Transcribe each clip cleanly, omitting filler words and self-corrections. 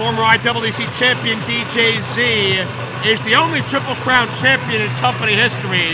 Former IWC champion DJZ is the only Triple Crown champion in company history,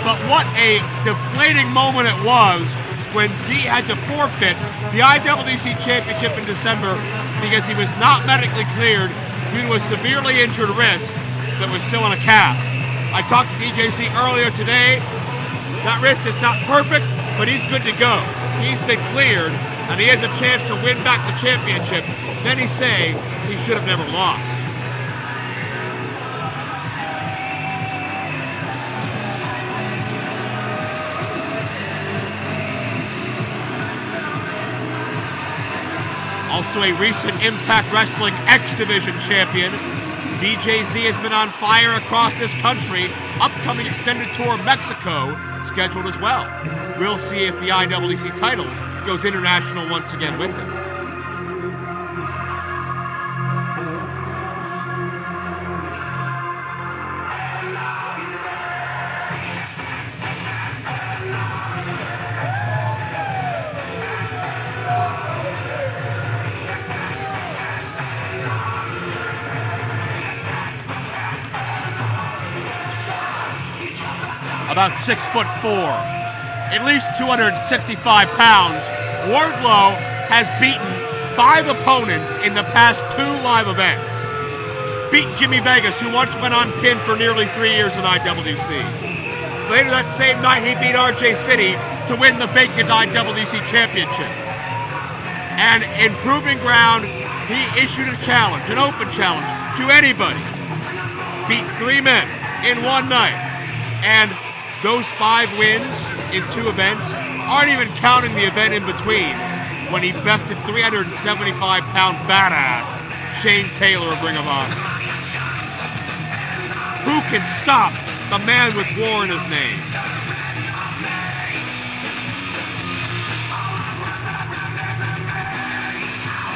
but what a deflating moment it was when Z had to forfeit the IWC championship in December because he was not medically cleared due to a severely injured wrist that was still in a cast. I talked to DJZ earlier today. That wrist is not perfect, but he's good to go. He's been cleared, and he has a chance to win back the championship. Many say he should have never lost. Also a recent Impact Wrestling X Division champion, DJZ has been on fire across this country. Upcoming extended tour Mexico scheduled as well. We'll see if the IWC title goes international once again with him. About 6'4", at least 265 pounds, Wardlow has beaten 5 opponents in the past 2 live events. Beat Jimmy Vegas, who once went unpinned for nearly 3 years in IWC. Later that same night, he beat RJ City to win the vacant IWC championship. And in proving ground, he issued a challenge, an open challenge, to anybody. Beat 3 men in one night. And those 5 wins in 2 events aren't even counting the event in between when he bested 375-pound badass Shane Taylor of Ring of Honor. Who can stop the man with war in his name?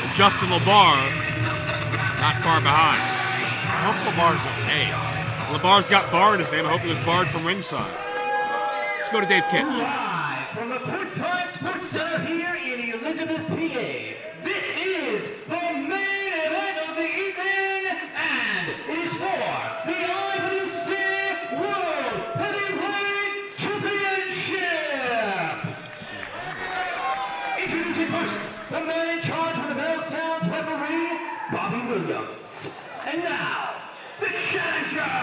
And Justin LaBar, not far behind. I hope LaBar's okay. LaBar's got Bar in his name. I hope he was barred from ringside. Let's go to Dave Kitch. Live from the Quick Time Sports Center here in Elizabeth, PA. This is the main event of the evening, and it is for the IWC World Heavyweight Championship. Introducing first, the man in charge of the bell sounds referee, Bobby Williams. And now, the challenger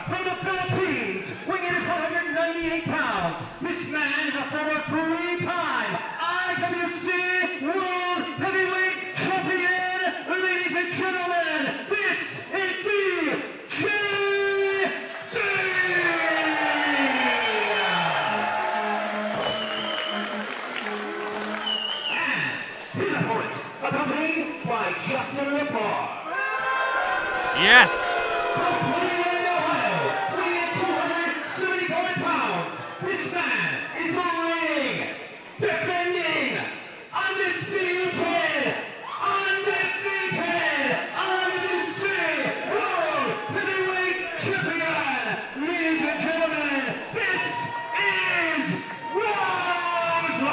from the Philippines, weighing in at 198 pounds. This man is a former 3-time IWC World Heavyweight Champion. Ladies and gentlemen, this is DJZ! And his opponent, accompanied by Justin LaBar. Yes. This man is lying, defending, undisputed, IWC World Heavyweight Champion. Ladies and gentlemen, this is Wardlow.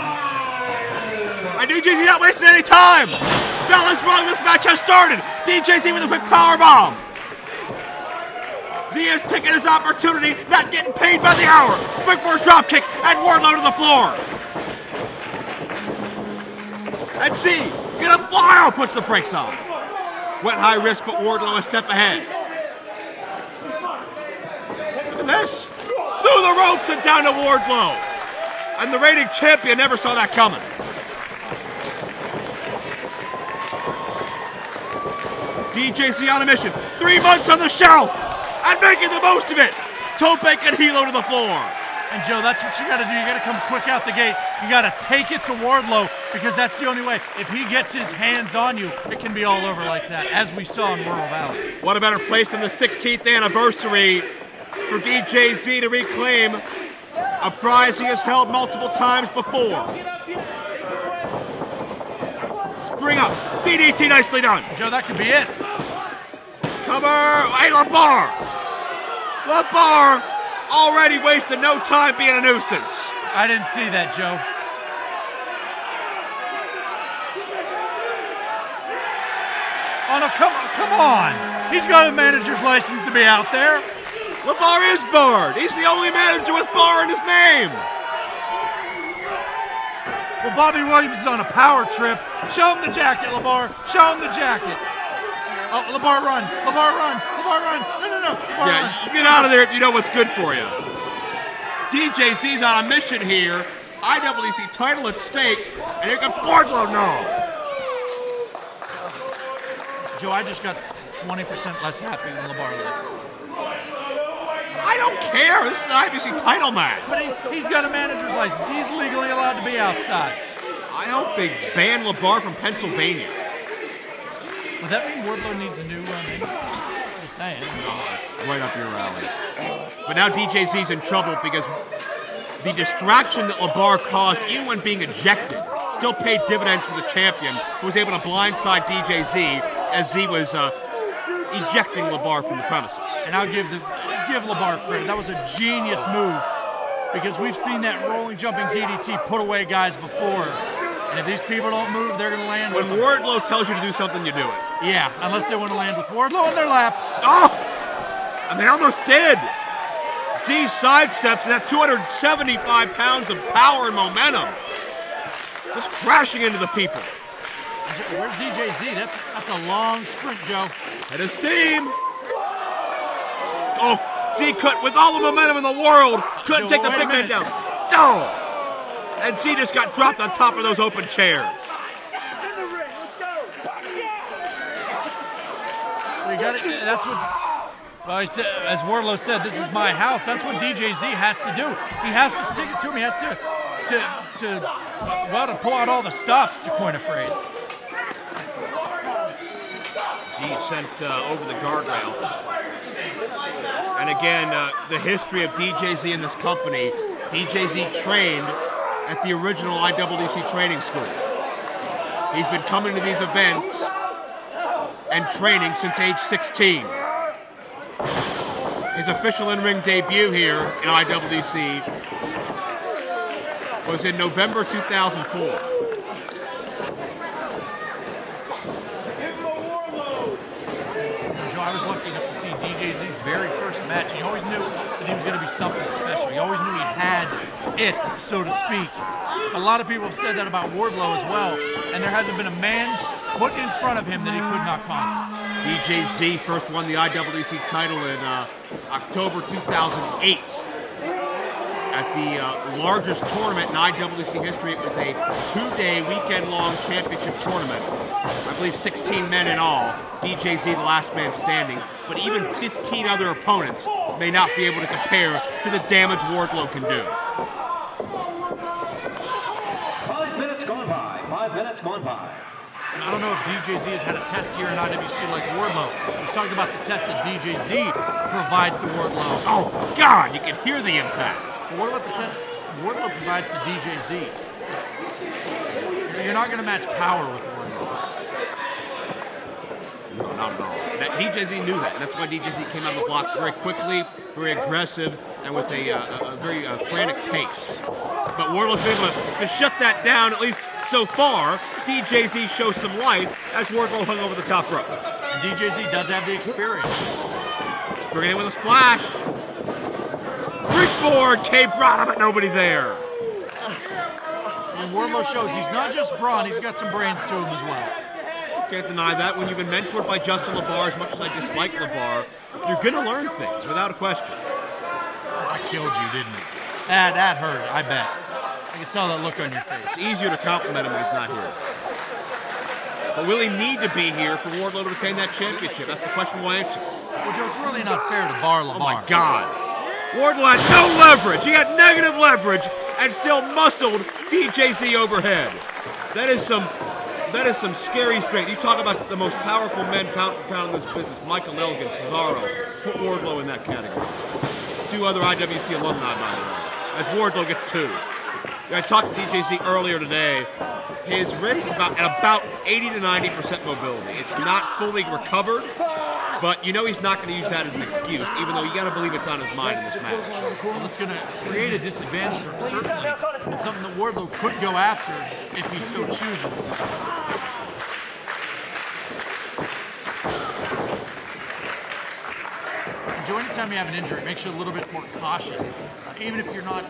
And DJZ not wasting any time. Now let's run. This match has started. DJZ with a quick powerbomb. Z is picking his opportunity, not getting paid by the hour. Springboard dropkick and Wardlow to the floor. And Z, gonna fly out, puts the brakes on. Went high risk, but Wardlow a step ahead. Look at this. Through the ropes and down to Wardlow. And the reigning champion never saw that coming. DJZ on a mission. 3 months on the shelf. And making the most of it. Tope and Hilo to the floor. And Joe, that's what you got to do. You got to come quick out the gate. You got to take it to Wardlow because that's the only way. If he gets his hands on you, it can be all over like that, as we saw in Rural Valley. What a better place than the 16th anniversary for DJZ to reclaim a prize he has held multiple times before. Spring up. DDT nicely done. Joe, that could be it. Cover. Hey, LaBar. LaBar already wasted no time being a nuisance. I didn't see that, Joe. Oh, no, come on. He's got a manager's license to be out there. LeBar is barred. He's the only manager with bar in his name. Well, Bobby Williams is on a power trip. Show him the jacket, LeBar. Show him the jacket. Oh, LeBar, run. LeBar, run. LeBar, run. No. LeBar, Yeah, run. you get out of there if you know what's good for you. DJZ's on a mission here. IWC title at stake. And here comes Wardlow. No. Joe, I just got 20% less happy when LeBar left. I don't care. This is an IWC title match. But he's got a manager's license. He's legally allowed to be outside. I hope they ban LeBar from Pennsylvania. Would that mean Wardlow needs a new manager? Just saying. It's right up your alley. But now DJZ's in trouble because the distraction that LeBar caused, even when being ejected, still paid dividends for the champion, who was able to blindside DJZ as Z was ejecting LeBar from the premises. And I'll give LeBar credit. That was a genius move because we've seen that rolling, jumping DDT put away guys before. And if these people don't move, they're going to land When with Wardlow tells you to do something, you do it. Yeah, unless they want to land with Wardlow in their lap. Oh! And they almost did. Z sidesteps and that 275 pounds of power and momentum. Just crashing into the people. Where's DJZ? That's a long sprint, Joe. Head of steam. Oh, Z could, with all the momentum in the world, couldn't take the big man down. Oh! And Z just got dropped on top of those open chairs. We got it. That's what. Well, he said, as Wardlow said, this is my house. That's what DJZ has to do. He has to stick it to him. He has to pull out all the stops, to coin a phrase. Z sent over the guardrail. And again, the history of DJZ in this company. DJZ trained at the original IWC training school. He's been coming to these events and training since age 16. His official in-ring debut here in IWC was in November 2004. Joe, I was lucky enough to see DJZ's very first match. He always knew that he was going to be something special. He always knew he had it, so to speak. A lot of people have said that about Wardlow as well, and there hasn't been a man put in front of him that he could not conquer. DJZ first won the IWC title in October 2008 at the largest tournament in IWC history. It was a two-day, weekend-long championship tournament. I believe 16 men in all. DJZ the last man standing, but even 15 other opponents may not be able to compare to the damage Wardlow can do. 5 minutes gone by. 5 minutes gone by. I don't know if DJZ has had a test here in IWC like Wardlow. We talked about the test that DJZ provides to Wardlow. Oh, God, you can hear the impact. But what about the test Wardlow provides to DJZ? You're not going to match power with Wardlow. No, not at all. DJZ knew that, and that's why DJZ came out of the blocks very quickly, very aggressive, and with a very frantic pace. But Wardlow's been able to shut that down, at least so far. DJZ shows some life as Wardlow hung over the top rope. And DJZ does have the experience. Springing in with a splash. Springboard, K-Brada, but nobody there. And Wardlow shows he's not just brawn, he's got some brains to him as well. Can't deny that. When you've been mentored by Justin LeBar, as much as I dislike LeBar, you're going to learn things, without a question. I killed you, didn't it? That hurt, I bet. I can tell that look on your face. It's easier to compliment him when he's not here. But will he need to be here for Wardlow to retain that championship? That's the question we'll answer. Well, Joe, it's really not fair to bar LeBar. Oh, my God. Wardlow had no leverage. He had negative leverage and still muscled DJZ overhead. That is some scary strength. You talk about the most powerful men pound for pound in this business. Michael Elgin, Cesaro. Put Wardlow in that category. Two other IWC alumni, by the way. As Wardlow gets two. I talked to DJZ earlier today. His wrist is about 80 to 90% mobility. It's not fully recovered, but you know he's not going to use that as an excuse, even though you got to believe it's on his mind in this match. Well, it's going to create a disadvantage for him, certainly, and something that Wardlow could go after if he so chooses. Joe, anytime you have an injury, it makes you a little bit more cautious. Even if you're not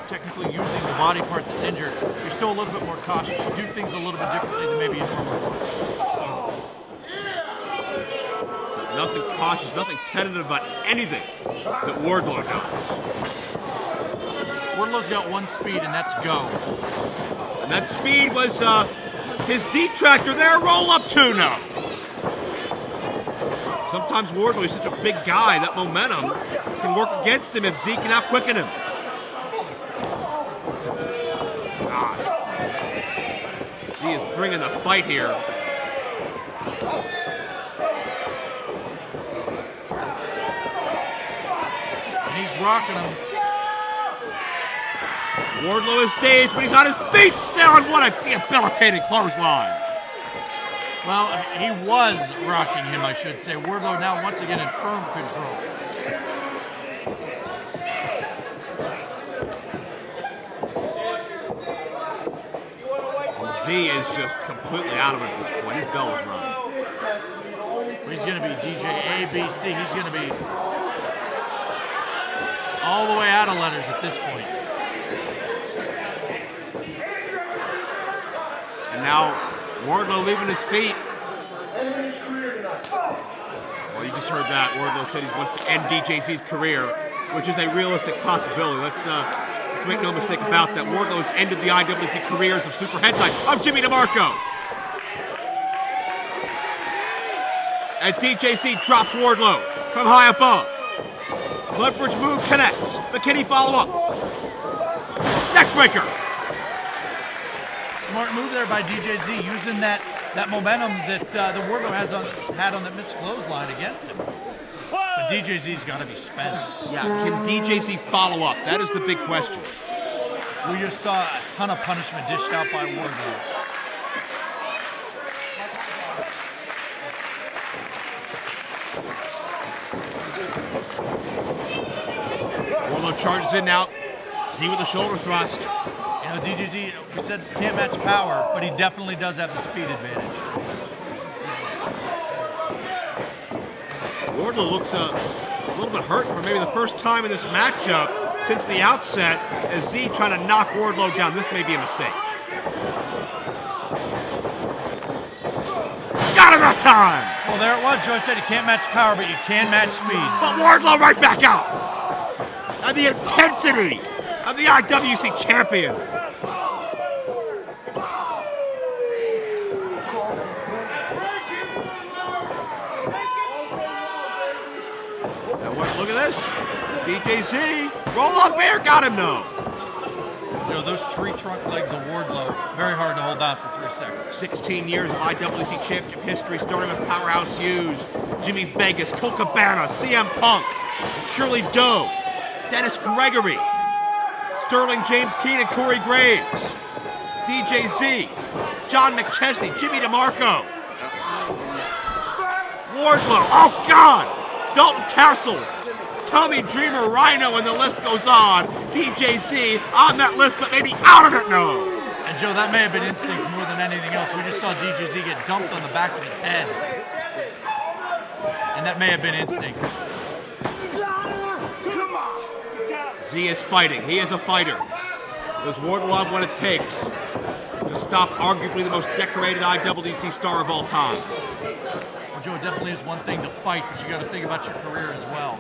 technically using the body part that's injured, you're still a little bit more cautious. You do things a little bit differently than maybe you normally would. Nothing cautious, nothing tentative about anything that Wardlow does. Wardlow's got one speed, and that's go. And that speed was his detractor there. Roll up 2-0. Sometimes Wardlow is such a big guy that momentum can work against him if Zeke can out-quicken him. God. Z is bringing the fight here. And he's rocking him. Wardlow is dazed, but he's on his feet still, and what a debilitating clothesline. Well, he was rocking him, I should say. Wardlow now once again in firm control. And Z is just completely out of it at this point. His bell is rung. He's going to be DJ ABC. He's going to be all the way out of letters at this point. And now Wardlow leaving his feet. Well, you just heard that. Wardlow said he wants to end DJZ's career, which is a realistic possibility. Let's make no mistake about that. Wardlow has ended the IWC careers of Super Hentai of Jimmy DeMarco. And DJZ drops Wardlow from high above. Leverage move connects, but can he follow up? Neckbreaker. Smart move there by DJZ, using that momentum that the Wardlow had on that missed clothesline against him. But DJZ's got to be spent. Yeah, can DJZ follow up? That is the big question. We just saw a ton of punishment dished out by Wardlow. Wardlow charges in now. Z with a shoulder thrust. You know, DJZ, we said can't match power, but he definitely does have the speed advantage. Wardlow looks a little bit hurt for maybe the first time in this matchup since the outset as Z trying to knock Wardlow down. This may be a mistake. Got him that time! Well, there it was. Joe said you can't match power, but you can match speed. But Wardlow right back out! And the intensity of the IWC champion. Look at this. DJZ. Roll up air. Got him, no. Joe, those tree trunk legs of Wardlow, very hard to hold on for 3 seconds. 16 years of IWC championship history, starting with Powerhouse Hughes, Jimmy Vegas, Colt Cabana, CM Punk, Shirley Doe, Dennis Gregory, Sterling James Keenan, Corey Graves, DJZ, John McChesney, Jimmy DeMarco, Wardlow. Oh, God. Dalton Castle, Tommy Dreamer, Rhino, and the list goes on. DJZ on that list, but maybe out of it, no. And Joe, that may have been instinct more than anything else. We just saw DJZ get dumped on the back of his head. And that may have been instinct. Z is fighting. He is a fighter. Does Wardlow have what it takes to stop arguably the most decorated IWC star of all time? Well, Joe, it definitely is one thing to fight, but you got to think about your career as well.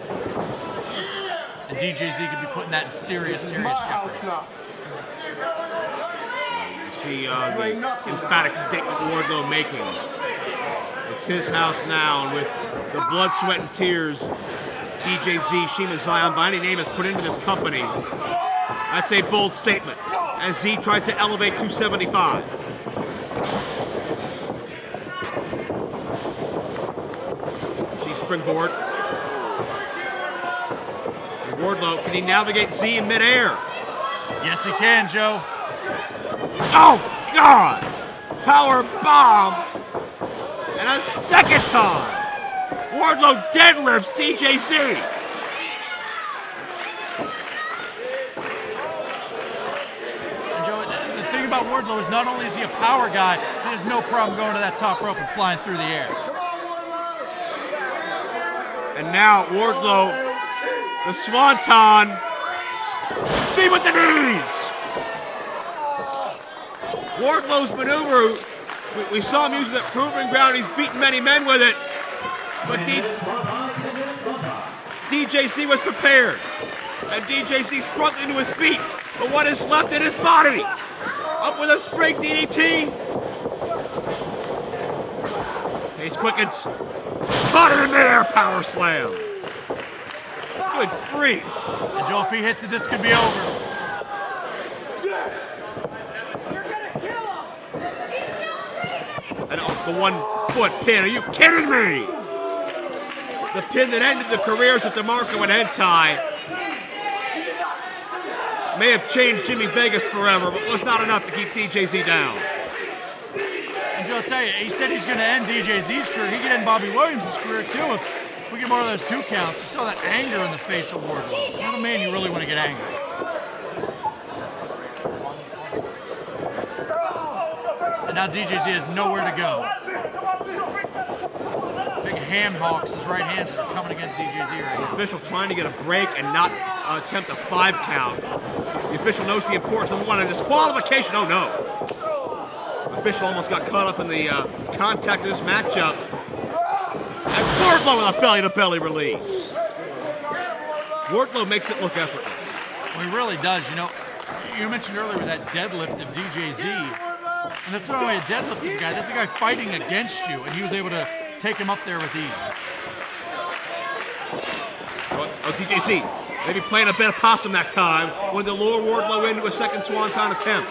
And DJZ could be putting that in serious jeopardy. You see the emphatic statement Wardlow making. It's his house now, and with the blood, sweat, and tears DJZ, Shima Zion, by any name, has put into this company. That's a bold statement as Z tries to elevate 275. See springboard. And Wardlow, can he navigate Z in midair? Yes, he can, Joe. Oh, God! Power bomb! And a second time! Wardlow deadlifts DJZ! And Joe, the thing about Wardlow is not only is he a power guy, he has no problem going to that top rope and flying through the air. And now Wardlow, the Swanton, see with the knees. Wardlow's maneuver, we saw him using that proving ground. He's beaten many men with it. But DJZ was prepared. And DJZ struggling to his feet. But what is left in his body? Up with a spring DDT. Pace quickens. Caught in the midair, power slam. Good grief. And Joe, if he hits it, this could be over. And the 1 foot pin. Are you kidding me? The pin that ended the careers of DeMarco and Hentai may have changed Jimmy Vegas forever, but was not enough to keep DJZ down. And Joe, I'll tell you, he said he's going to end DJZ's career. He could end Bobby Williams' career too if we get more of those 2 counts. You saw that anger in the face of Wardlow. Not a man you really want to get angry. And now DJZ has nowhere to go. Big hand hawks, his right hands are coming against DJZ right now. The official trying to get a break and not attempt a 5 count. The official knows the importance, doesn't want a disqualification. Oh no. The official almost got caught up in the contact of this matchup. And Wardlow with a belly-to-belly release. Wardlow makes it look effortless. Well, he really does. You know, you mentioned earlier that deadlift of DJZ. And that's not only a deadlifting guy, that's a guy fighting against you, and he was able to take him up there with ease. Oh, DJZ, maybe playing a bit of possum that time when they lure Wardlow into a second Swanton attempt.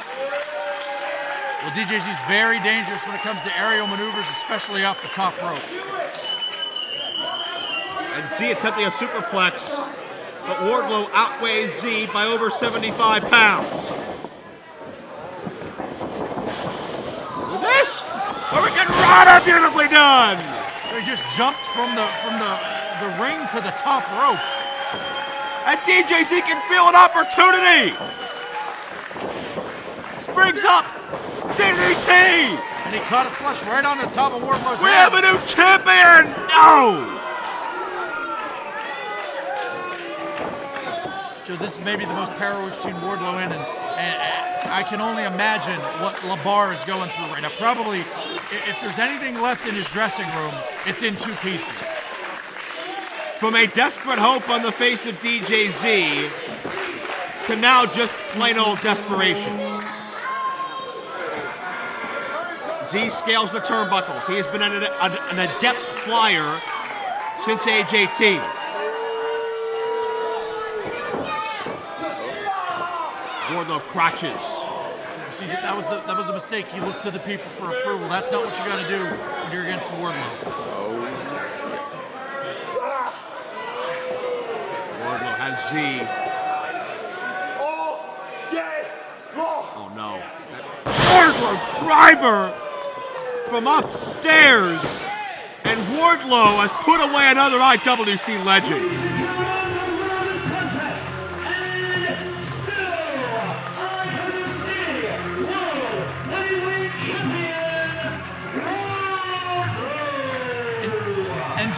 Well, DJZ's very dangerous when it comes to aerial maneuvers, especially off the top rope. And Z attempting a superplex, but Wardlow outweighs Z by over 75 pounds. This? Hurricane Rana, beautifully done! He just jumped from the ring to the top rope. And DJZ can feel an opportunity! Springs up! DDT! And he caught it flush right on the top of Wardlow's We head. have a new champion! No! So this is maybe the most power we've seen Wardlow in, and I can only imagine what LeBar is going through right now. Probably, if there's anything left in his dressing room, it's in 2 pieces. From a desperate hope on the face of DJZ to now just plain old desperation. Z scales the turnbuckles. He has been an adept flyer since age 18. Wardlow crotches. See, that was a mistake. He looked to the people for approval. That's not what you got to do when you're against Wardlow. Wardlow has Z. Oh no. Wardlow driver from upstairs. And Wardlow has put away another IWC legend.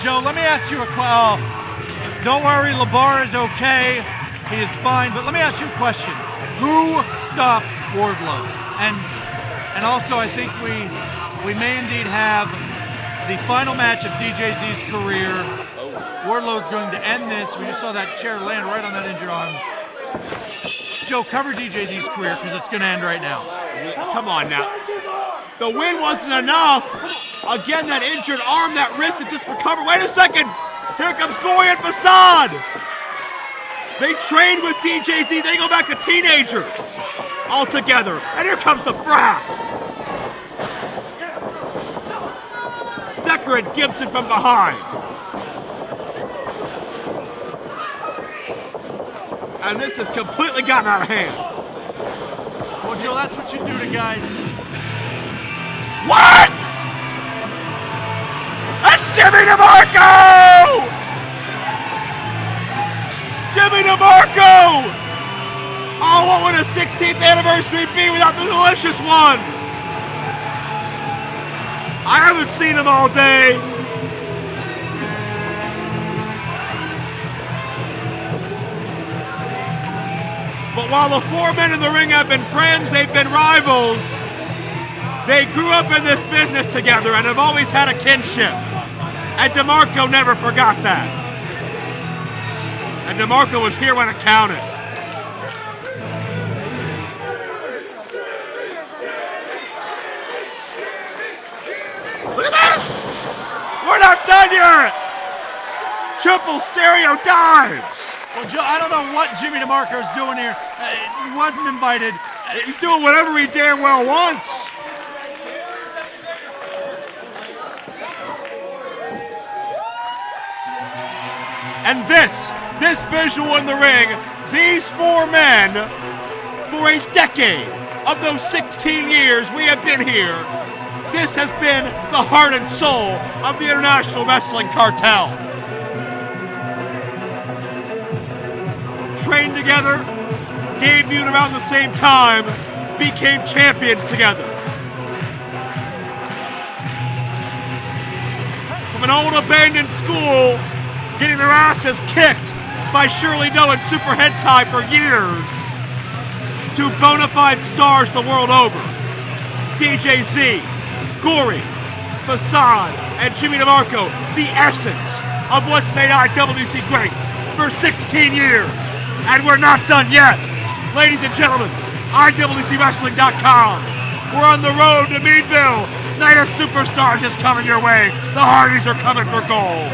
Joe, let me ask you a question. Don't worry, LeBar is okay. He is fine. But let me ask you a question. Who stops Wardlow? And also, I think we may indeed have the final match of DJZ's career. Wardlow's going to end this. We just saw that chair land right on that injured arm. Joe, cover DJZ's career because it's going to end right now. Come on now. The win wasn't enough. Again, that injured arm, that wrist, it just recovered. Wait a second. Here comes Gory and Facade. They trained with DJZ. They go back to teenagers all together. And here comes the frat. Decker and Gibson from behind. And this has completely gotten out of hand. Well, Joe, that's what you do to guys. What? That's Jimmy DeMarco! Jimmy DeMarco! Oh, what would a 16th anniversary be without the delicious one? I haven't seen him all day. But while the four men in the ring have been friends, they've been rivals. They grew up in this business together and have always had a kinship. And DeMarco never forgot that. And DeMarco was here when it counted. Look at this! We're not done yet! Triple stereo dives! Well, Joe, I don't know what Jimmy DeMarco is doing here. He wasn't invited. He's doing whatever he damn well wants. And this visual in the ring, these four men, for a decade of those 16 years we have been here, this has been the heart and soul of the International Wrestling Cartel. Trained together, debuted around the same time, became champions together. From an old abandoned school, getting their asses kicked by Shirley Doe and Super Hentai for years, to bona fide stars the world over. DJ Z, Gory, Facade, and Jimmy DeMarco, the essence of what's made IWC great for 16 years. And we're not done yet. Ladies and gentlemen, IndyWrestling.us. We're on the road to Meadville. Night of Superstars is coming your way. The Hardys are coming for gold.